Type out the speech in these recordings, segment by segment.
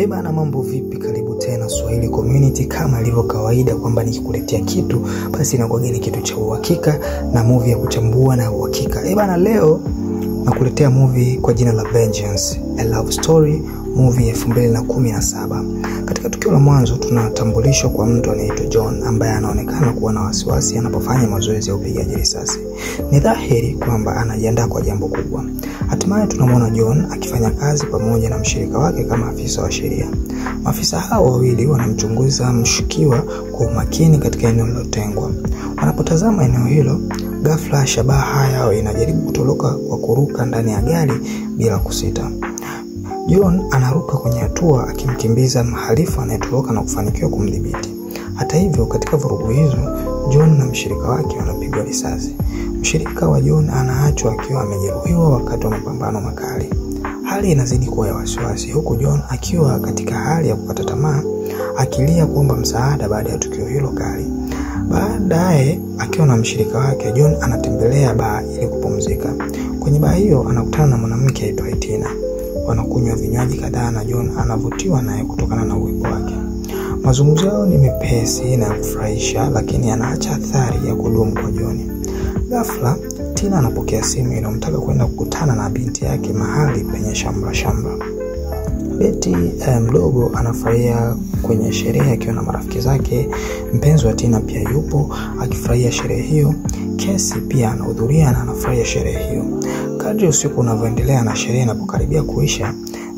Bana, mambo vipi? Karibu tena Swahili Community. Kama ilivyo kawaida kwamba nikikuletea kitu basi inakuwa ni kitu cha uhakika na movie ya kuchambua na uhakika. Bana, leo nakuletea movie kwa jina la Vengeance, a love story, movie ya 2017. Katika tukio la mwanzo tunatambulishwa kwa mtu anaitwa John ambaye anaonekana kuwa na wasiwasi anapofanya mazoezi ya upigaji risasi. Ni dhahiri kwamba anajiandaa kwa jambo kubwa. Hatimaye tunamwona John akifanya kazi pamoja na mshirika wake kama afisa wa sheria. Maafisa hao wawili wanamchunguza mshukiwa kwa umakini katika eneo lilotengwa. Wanapotazama eneo hilo, ghafla shabaha yao inajaribu kutoroka kwa kuruka ndani ya gari bila kusita. John anaruka kwenye hatua akimkimbiza mhalifu anayetoroka na kufanikiwa kumdhibiti. Hata hivyo, katika vurugu hizo, John na mshirika wake wanapigwa risasi. Mshirika wa John anaachwa akiwa amejeruhiwa wakati wa mapambano makali. Hali inazidi kuwa ya wasiwasi huku John akiwa katika hali ya kukata tamaa, akilia kuomba msaada baada ya tukio hilo kali. Baadaye, akiwa na mshirika wake, John anatembelea baa ili kupumzika. Kwenye baa hiyo anakutana na mwanamke aitwaye Tina. Wanakunywa vinywaji kadhaa na John anavutiwa naye kutokana na uwepo wake. Mazungumzo yao ni mepesi na kufurahisha, lakini yanaacha athari ya kudumu kwa John. Ghafla, Tina anapokea simu inayomtaka kwenda kukutana na binti yake mahali penye shamra. Betty mdogo anafurahia kwenye sherehe akiwa na marafiki zake. Mpenzi wa Tina pia yupo akifurahia sherehe hiyo. Casey pia anahudhuria na anafurahia sherehe hiyo. Kadri usiku unavyoendelea na sherehe inapokaribia kuisha,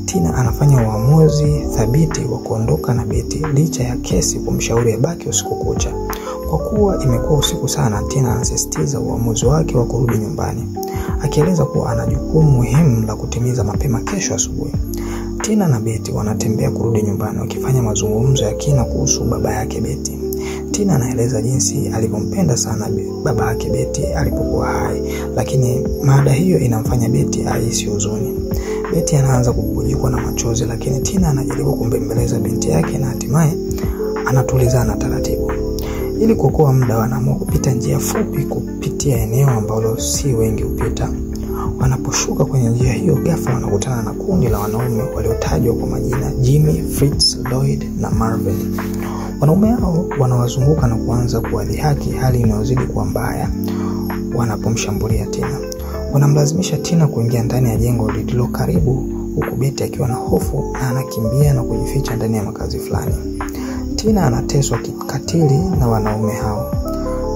Tina anafanya uamuzi thabiti wa kuondoka na Betty licha ya Casey kumshauri abaki usiku kucha. Kwa kuwa imekuwa usiku sana, Tina anasisitiza uamuzi wake wa kurudi nyumbani, akieleza kuwa ana jukumu muhimu la kutimiza mapema kesho asubuhi. Tina na Betty wanatembea kurudi nyumbani wakifanya mazungumzo ya kina kuhusu baba yake Betty. Tina anaeleza jinsi alivyompenda sana baba yake Betty alipokuwa hai, lakini mada hiyo inamfanya Betty ahisi huzuni. Betty anaanza kububujikwa na machozi, lakini Tina anajaribu kumbembeleza binti yake na hatimaye anatulizana taratibu. Ili kuokoa muda, wanaamua kupita njia fupi kupitia eneo ambalo si wengi hupita. Wanaposhuka kwenye njia hiyo, ghafla wanakutana na kundi la wanaume waliotajwa kwa majina Jimmy, Fritz, Lloyd na Marvin. Wanaume hao wanawazunguka na kuanza kuwadhihaki, hali inayozidi kuwa mbaya wanapomshambulia Tina. Wanamlazimisha Tina kuingia ndani ya jengo lililo karibu, huku Betty akiwa na hofu na anakimbia na kujificha ndani ya makazi fulani. Tina anateswa kikatili na wanaume hao.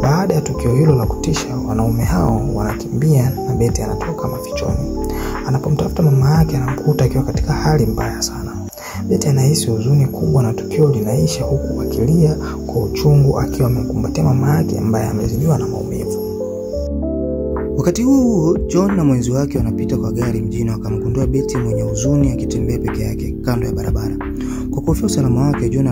Baada ya tukio hilo la kutisha, wanaume hao wanakimbia na Betty anatoka mafichoni. Anapomtafuta mama yake anamkuta akiwa katika hali mbaya sana. Betty anahisi huzuni kubwa na tukio linaisha huku akilia kwa uchungu akiwa amemkumbatia mama yake ambaye amezidiwa na maumivu. Wakati huu John na mwenzi wake wanapita kwa gari mjini, wakamgundua Betty mwenye huzuni akitembea peke yake kando ya barabara. Kwa kuhofia usalama wake, John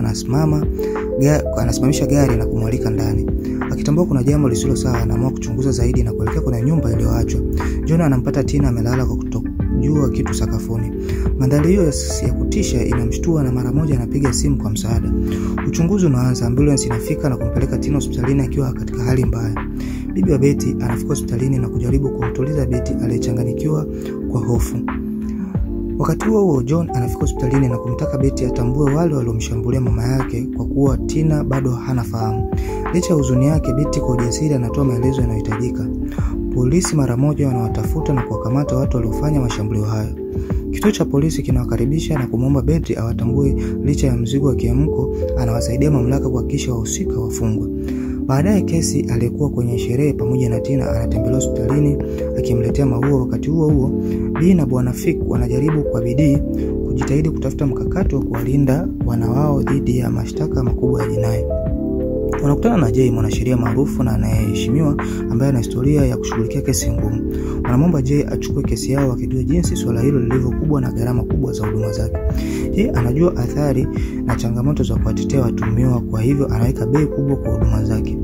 anasimamisha gari na kumwalika ndani. Akitambua kuna jambo lisilo sawa, anaamua kuchunguza zaidi na kuelekea kwenye nyumba iliyoachwa. John anampata Tina amelala kwa kutojua kitu sakafuni. Mandhari hiyo ya kutisha inamshtua na mara moja anapiga simu kwa msaada. Uchunguzi unaanza. Ambulance inafika na kumpeleka Tina hospitalini akiwa katika hali mbaya. Bibi wa Betty anafika hospitalini na kujaribu kumtuliza Betty aliyechanganyikiwa kwa hofu. Wakati huo John anafika hospitalini na kumtaka Betty atambue wale waliomshambulia mama yake kwa kuwa Tina bado hana fahamu. Licha ya huzuni yake, Betty kwa ujasiri anatoa maelezo yanayohitajika. Polisi mara moja wanawatafuta na kuwakamata watu waliofanya mashambulio hayo. Kituo cha polisi kinawakaribisha na kumwomba Betty awatambue. Licha ya mzigo wa kiamko, anawasaidia mamlaka kuhakikisha wahusika wafungwe. Baadaye Casey aliyekuwa kwenye sherehe pamoja na Tina anatembelea hospitalini akimletea maua. Wakati huo Bi na Bwana Fick wanajaribu kwa bidii kujitahidi kutafuta mkakati wa kuwalinda wana wao dhidi ya mashtaka makubwa ya jinai. Wanakutana na Jay, mwanasheria maarufu na anayeheshimiwa ambaye ana historia ya kushughulikia kesi ngumu. Wanamwomba Jay achukue kesi yao akijua jinsi swala hilo lilivyo kubwa na gharama kubwa za huduma zake. Jay anajua athari na changamoto za kuwatetea watuhumiwa, kwa hivyo anaweka bei kubwa kwa huduma zake.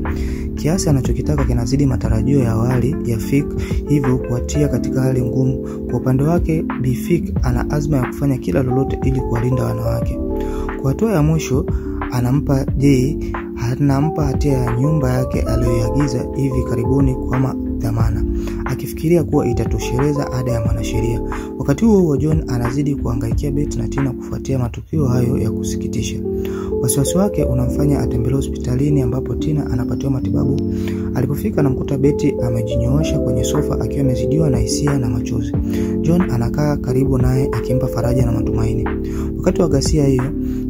Kiasi anachokitaka kinazidi matarajio ya awali ya Fick, hivyo kuwatia katika hali ngumu. Kwa upande wake, Bi Fick ana azma ya kufanya kila lolote ili kuwalinda wanawake. Kwa hatua ya mwisho, anampa hatia ya nyumba yake aliyoiagiza hivi karibuni kama dhamana, akifikiri akifikiria kuwa itatosheleza ada ya mwanasheria. Wakati huo John anazidi kuhangaikia Betty na Tina kufuatia matukio hayo ya kusikitisha. Wasiwasi wake unamfanya atembelee hospitalini ambapo Tina anapatiwa matibabu. Alipofika anamkuta Betty amejinyoosha kwenye sofa akiwa amezidiwa na hisia na machozi. John anakaa karibu naye akimpa faraja na matumaini. Wakati wa ghasia hiyo,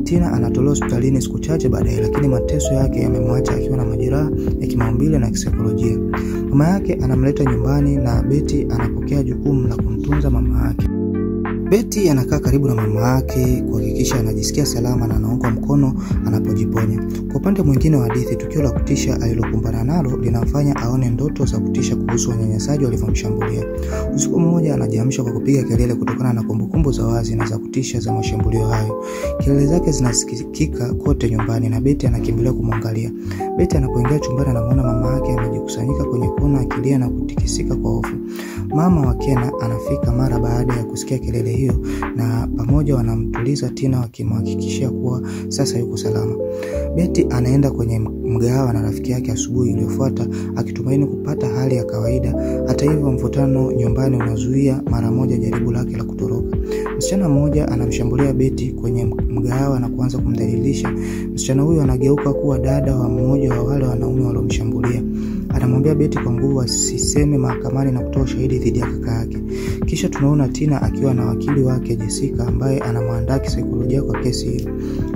Tina anatolewa hospitalini siku chache baadaye, lakini mateso yake yamemwacha akiwa na majeraha ya kimaumbile na kisaikolojia. Mama yake anamleta nyumbani na Betty anapokea jukumu la kumtunza mama yake. Betty anakaa karibu na mama yake kuhakikisha anajisikia salama na anaungwa mkono anapojiponya. Kwa upande mwingine wa hadithi, tukio la kutisha alilokumbana nalo linamfanya aone ndoto za kutisha kuhusu wanyanyasaji walivyomshambulia. Usiku mmoja anajiamsha kwa kupiga kelele kutokana na kumbukumbu za wazi na za kutisha za mashambulio hayo. Kelele zake zinasikika kote nyumbani na Betty anakimbilia kumwangalia. Betty anapoingia chumbani anamuona mama yake amejikusanyika kwenye kona akilia na kutikisika kwa hofu. Mama wa Kena anafika mara baada ya kusikia kelele hiyo na pamoja wanamtuliza Tina wakimhakikishia kuwa sasa yuko salama. Betty anaenda kwenye mgahawa na rafiki yake asubuhi iliyofuata akitumaini kupata hali ya kawaida. Hata hivyo mvutano nyumbani unazuia mara moja jaribu lake la kutoroka. Msichana mmoja anamshambulia Betty kwenye mgahawa na kuanza kumdhalilisha. Msichana huyo anageuka kuwa dada wa mmoja wa wale wanaume waliomshambulia. Anamwambia Betty kwa nguvu asiseme mahakamani na kutoa shahidi dhidi ya kaka yake. Kisha tunaona Tina akiwa na wakili wake Jessica ambaye anamwandaa kisaikolojia kwa kesi hiyo.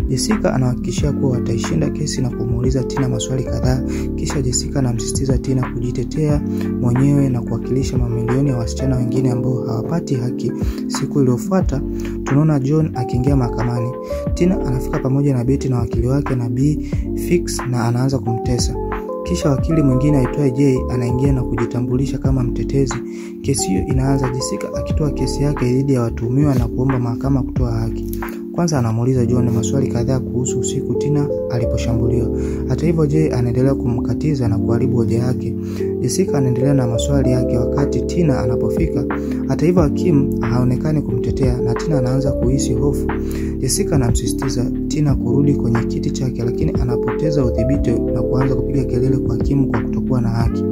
Jessica anahakikishia kuwa ataishinda kesi na kumuuliza Tina maswali kadhaa. Kisha Jessica anamsisitiza Tina kujitetea mwenyewe na kuwakilisha mamilioni ya wasichana wengine ambao hawapati haki. Siku iliyofuata tunaona John akiingia mahakamani. Tina anafika pamoja na Betty na wakili wake na B Fix na anaanza kumtesa. Kisha wakili mwingine aitwaye Jay anaingia na kujitambulisha kama mtetezi. Kesi hiyo inaanza Jessica akitoa kesi yake dhidi ya watuhumiwa na kuomba mahakama kutoa haki. Kwanza anamuuliza John maswali kadhaa kuhusu usiku Tina aliposhambuliwa. Hata hivyo Jay anaendelea kumkatiza na kuharibu hoja yake. Jessica anaendelea na maswali yake wakati Tina anapofika. Hata hivyo hakimu haonekani kumtetea na Tina anaanza kuhisi hofu. Jessica anamsisitiza Tina kurudi kwenye kiti chake, lakini anapoteza udhibiti na kuanza kupiga kelele kwa hakimu kwa kutokuwa na haki.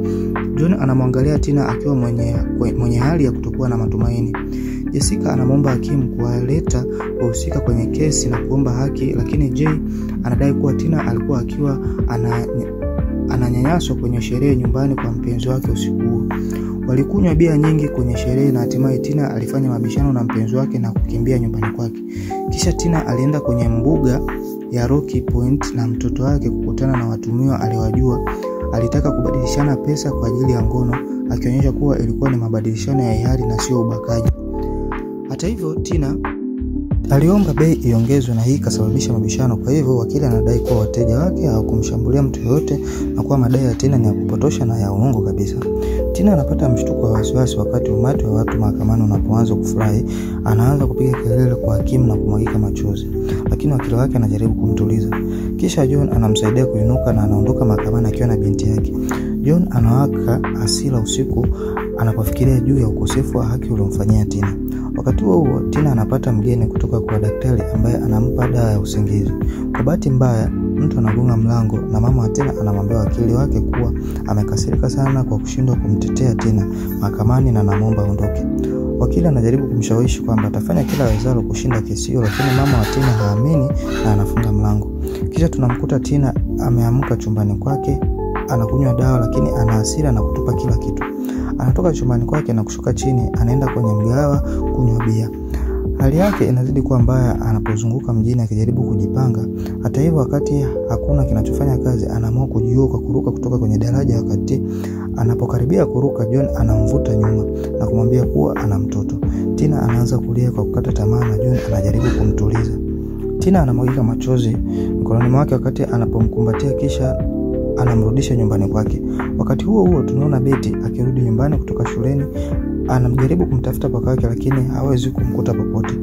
John anamwangalia Tina akiwa mwenye hali ya kutokuwa na matumaini. Jessica anamwomba hakimu kuwaleta wahusika kwenye kesi na kuomba haki, lakini Jay anadai kuwa Tina alikuwa akiwa ananyanyaswa kwenye sherehe nyumbani kwa mpenzi wake usiku huo. Walikunywa bia nyingi kwenye sherehe na hatimaye Tina alifanya mabishano na mpenzi wake na kukimbia nyumbani kwake. Kisha Tina alienda kwenye mbuga ya Rocky Point na mtoto wake kukutana na watuhumiwa aliwajua. Alitaka kubadilishana pesa kwa ajili ya ngono, akionyesha kuwa ilikuwa ni mabadilishano ya hiari na sio ubakaji. Hata hivyo Tina aliomba bei iongezwe na hii ikasababisha mabishano. Kwa hivyo wakili anadai kuwa wateja wake hawakumshambulia mtu yoyote na kuwa madai ya Tina ni ya kupotosha na ya uongo kabisa. Tina anapata mshtuko wa wasiwasi wakati umati wa watu mahakamani unapoanza kufurahi. Anaanza kupiga kelele kwa hakimu na kumwagika machozi, lakini wakili wake anajaribu kumtuliza. Kisha John anamsaidia kuinuka na anaondoka mahakamani akiwa na binti yake. John anawaka hasira usiku anapofikiria juu ya ukosefu wa haki uliomfanyia Tina. Wakati huo Tina anapata mgeni kutoka kwa daktari ambaye anampa dawa ya usingizi. Kwa bahati mbaya mtu anagonga mlango na mama wa Tina anamwambia wakili wake kuwa amekasirika sana kwa kushindwa kumtetea Tina mahakamani na anamwomba aondoke. Wakili anajaribu kumshawishi kwamba atafanya kila awezalo kushinda kesi hiyo, lakini mama wa Tina haamini na anafunga mlango. Kisha tunamkuta Tina ameamka chumbani kwake, anakunywa dawa lakini ana hasira na kutupa kila kitu. Anatoka chumbani kwake na kushuka chini, anaenda kwenye mgahawa kunywa bia. Hali yake inazidi kuwa mbaya anapozunguka mjini akijaribu kujipanga. Hata hivyo wakati hakuna kinachofanya kazi, anaamua kujiua kwa kuruka kutoka kwenye daraja. Wakati anapokaribia kuruka, John anamvuta nyuma na kumwambia kuwa ana mtoto. Tina anaanza kulia kwa kukata tamaa na John anajaribu kumtuliza. Tina anamwagika machozi mkononi mwake wakati anapomkumbatia, kisha anamrudisha nyumbani kwake. Wakati huo tunaona Betty akirudi nyumbani kutoka shuleni. Anamjaribu kumtafuta paka wake lakini hawezi kumkuta popote.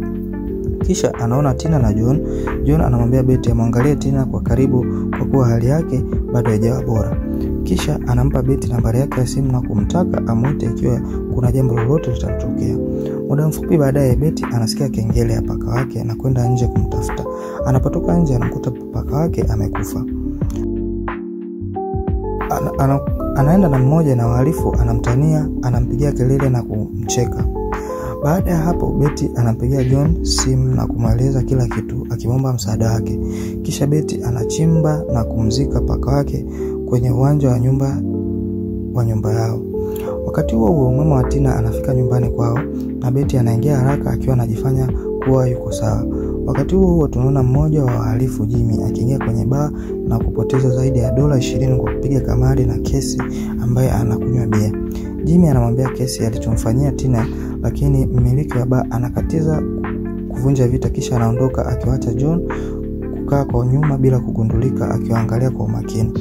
Kisha anaona Tina na John. John anamwambia Betty amwangalie Tina kwa karibu kwa kuwa hali yake bado haijawa bora. Kisha anampa Betty nambari yake ya simu na kumtaka amuite ikiwa kuna jambo lolote litatokea. Muda mfupi baadaye Betty anasikia kengele ya paka wake na kwenda nje kumtafuta. Anapotoka nje anamkuta paka wake amekufa. anaenda na mmoja na wahalifu anamtania, anampigia kelele na kumcheka. Baada ya hapo Betty anampigia John simu na kumweleza kila kitu akimwomba msaada wake. Kisha Betty anachimba na kumzika paka wake kwenye uwanja wa nyumba yao. Wakati huo mama wa Tina anafika nyumbani kwao na Betty anaingia haraka akiwa anajifanya kuwa yuko sawa. Wakati huo tunaona mmoja wa wahalifu Jimmy akiingia kwenye baa na kupoteza zaidi ya $20 kwa kupiga kamari na Casey ambaye anakunywa bia. Jimmy anamwambia Casey alichomfanyia Tina, lakini mmiliki wa baa anakatiza kuvunja vita kisha anaondoka akiwacha John kukaa kwa nyuma bila kugundulika akiangalia kwa umakini.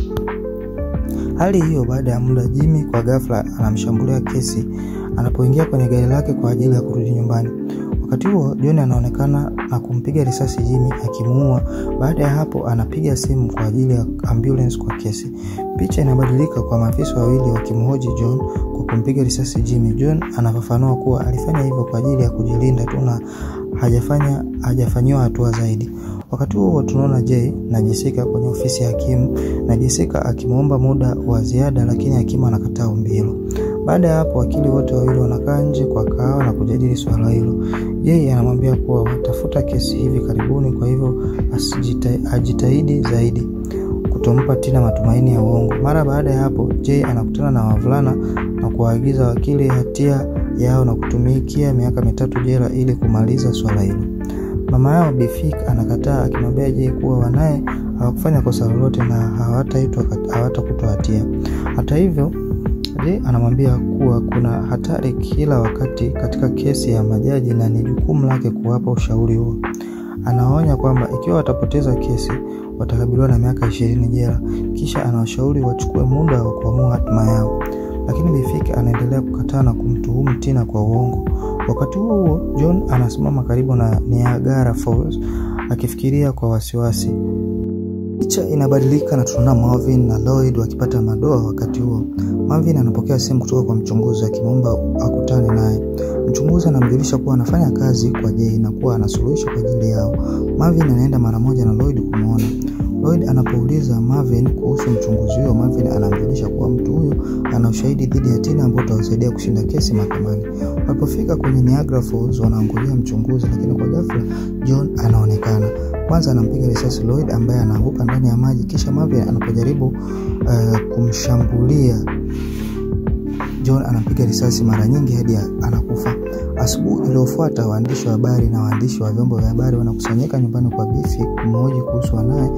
Hali hiyo baada ya muda Jimmy kwa ghafla anamshambulia Casey anapoingia kwenye gari lake kwa ajili ya kurudi nyumbani. Wakati huo John anaonekana na kumpiga risasi Jimmy akimuua. Baada ya hapo anapiga simu kwa ajili ya ambulance kwa Casey. Picha inabadilika kwa maafisa wawili wakimhoji John kwa kumpiga risasi Jimmy. John anafafanua kuwa alifanya hivyo kwa ajili ya kujilinda tu na hajafanywa hatua zaidi. Wakati huo tunaona Jay na Jessica kwenye ofisi ya hakimu na Jessica akimuomba muda wa ziada, lakini hakimu anakataa ombi hilo. Baada ya hapo wakili wote wawili wanakaa nje kwa kahawa na kujadili swala hilo. Jay anamwambia kuwa watafuta kesi hivi karibuni, kwa hivyo ajitahidi zaidi kutompa Tina matumaini ya uongo. Mara baada ya hapo Jay anakutana na wavulana na kuwaagiza wakili hatia yao na kutumikia miaka 3 jela ili kumaliza swala hilo. Mama yao Bifik anakataa akimwambia Jay kuwa wanae hawakufanya kosa lolote na hawatakutwa hatia. Hata hivyo Jay anamwambia kuwa kuna hatari kila wakati katika kesi ya majaji na ni jukumu lake kuwapa ushauri huo. Anaonya kwamba ikiwa watapoteza kesi watakabiliwa na miaka 20 jela, kisha anawashauri wachukue muda wa kuamua hatima yao. Lakini Bifik anaendelea kukataa na kumtuhumu Tina kwa uongo. Wakati huo John anasimama karibu na Niagara Falls akifikiria kwa wasiwasi. Picha inabadilika na tunaona Marvin na Lloyd wakipata madoa. Wakati huo Marvin anapokea simu kutoka kwa mchunguzi akimwomba akutane naye. Mchunguzi anamjulisha kuwa anafanya kazi kwa Jay na kuwa anasuluhisha kwa ajili yao. Marvin anaenda mara moja na Lloyd kumuona. Lloyd anapouliza Marvin kuhusu mchunguzi huyo, Marvin anamjulisha kuwa mtu huyo ana ushahidi dhidi ya Tina ambao utawasaidia kushinda kesi mahakamani. Walipofika kwenye Niagara Falls wanaangalia mchunguzi, lakini kwa ghafla John anaonekana. Kwanza anampiga risasi Lloyd ambaye anaanguka ndani ya maji, kisha Marvin anapojaribu kumshambulia John anapiga risasi mara nyingi hadi anakufa. Asubuhi iliyofuata waandishi wa habari na waandishi wa vyombo vya habari wanakusanyika nyumbani kwa Bifi kumhoji kuhusu wanae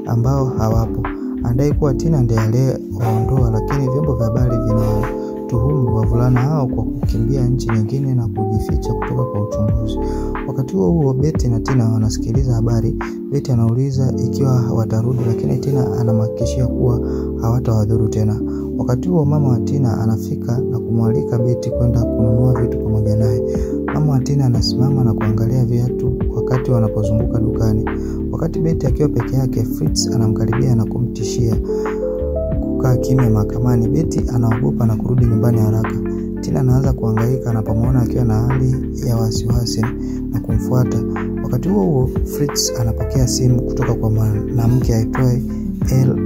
ambao hawapo. Anadai kuwa Tina ndiye aliyewaondoa, lakini vyombo vya habari vinatuhumu wavulana hao kwa kukimbia nchi nyingine na kujificha kutoka kwa uchunguzi. Wakati huo Betty na Tina wanasikiliza habari. Betty anauliza ikiwa watarudi, lakini Tina anamhakikishia kuwa hawatawadhuru tena. Wakati huo mama wa Tina anafika na kumwalika Betty kwenda kununua vitu pamoja naye. Mama wa Tina anasimama na kuangalia viatu wakati wanapozunguka dukani. Wakati Betty akiwa peke yake, Fritz anamkaribia na kumtishia kukaa kimya mahakamani. Betty anaogopa na kurudi nyumbani haraka. Tina anaanza kuhangaika anapomwona akiwa na hali ya wasiwasi na kumfuata. Wakati huo Fritz anapokea simu kutoka kwa mwanamke aitwaye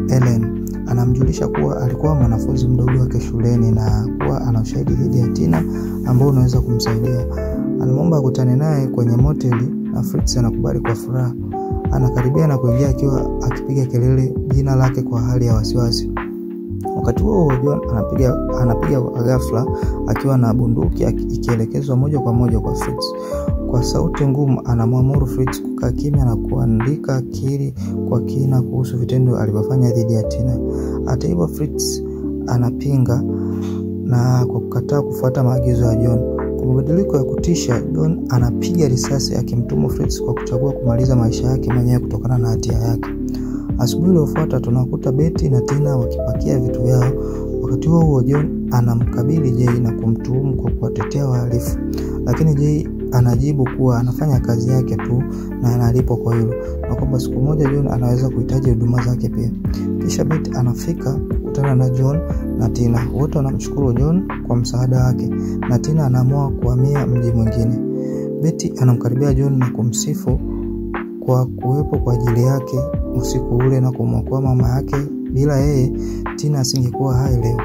Ellen. Anamjulisha kuwa alikuwa mwanafunzi mdogo wake shuleni na kuwa ana ushahidi dhidi ya Tina ambao unaweza kumsaidia. Anamwomba akutane naye kwenye moteli na Fritz anakubali kwa furaha. Anakaribia na kuingia akiwa akipiga kelele jina lake kwa hali ya wasiwasi. Wakati huo John anapiga ghafla akiwa na bunduki ikielekezwa moja kwa moja kwa Fritz. Kwa sauti ngumu anamwamuru Fritz kukaa kimya na kuandika kiri kwa kina kuhusu vitendo alivyofanya dhidi ya Tina. Hata hivyo Fritz anapinga na kwa kukataa kufuata maagizo ya John. Kwa mabadiliko ya kutisha, John anapiga risasi akimtumu Fritz kwa kuchagua kumaliza maisha yake mwenyewe kutokana na hatia yake. Asubuhi iliyofuata tunakuta Betty na Tina wakipakia vitu vyao. Wakati huo John anamkabili Jay na kumtuhumu kwa kuwatetea wahalifu, lakini Jay anajibu kuwa anafanya kazi yake tu na analipwa kwa hilo, na kwamba siku moja John anaweza kuhitaji huduma zake pia. Kisha Betty anafika kukutana na John na Tina. Wote wanamshukuru John kwa msaada wake na Tina anaamua kuhamia mji mwingine. Betty anamkaribia John na kumsifu kwa kuwepo kwa ajili yake usiku ule na kumwokoa mama yake. Bila yeye Tina asingekuwa hai leo.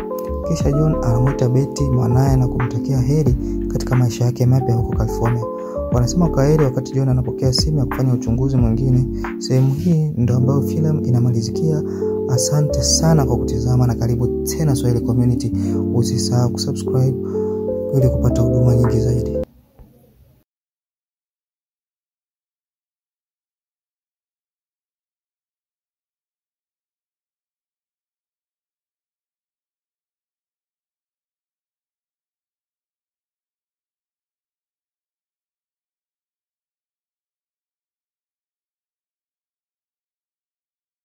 Kisha John anamuita Betty mwanae na kumtakia heri katika maisha yake mapya huko California. Wanasema kwaheri wakati John anapokea simu ya kufanya uchunguzi mwingine. Sehemu hii ndio ambayo filamu inamalizikia. Asante sana kwa kutizama na karibu tena Swahili Community. Usisahau kusubscribe ili kupata huduma nyingi zaidi.